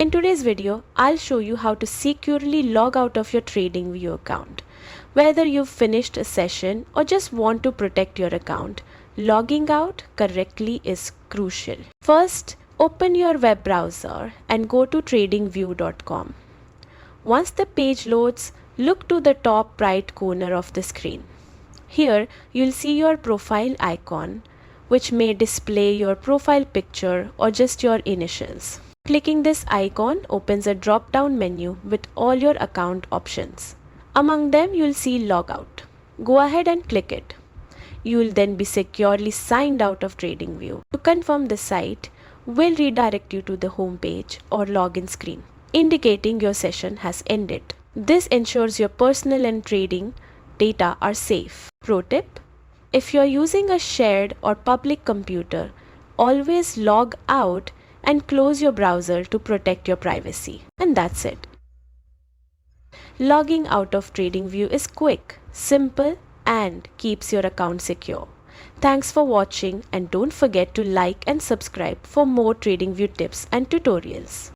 In today's video, I'll show you how to securely log out of your TradingView account. Whether you've finished a session or just want to protect your account, logging out correctly is crucial. First, open your web browser and go to tradingview.com. Once the page loads, look to the top right corner of the screen. Here, you'll see your profile icon, which may display your profile picture or just your initials. Clicking this icon opens a drop-down menu with all your account options. Among them, you'll see Logout. Go ahead and click it. You'll then be securely signed out of TradingView. To confirm the site, will redirect you to the home page or login screen, indicating your session has ended. This ensures your personal and trading data are safe. Pro tip: if you're using a shared or public computer, always log out and close your browser to protect your privacy. And that's it. Logging out of TradingView is quick, simple, and keeps your account secure. Thanks for watching, and don't forget to like and subscribe for more TradingView tips and tutorials.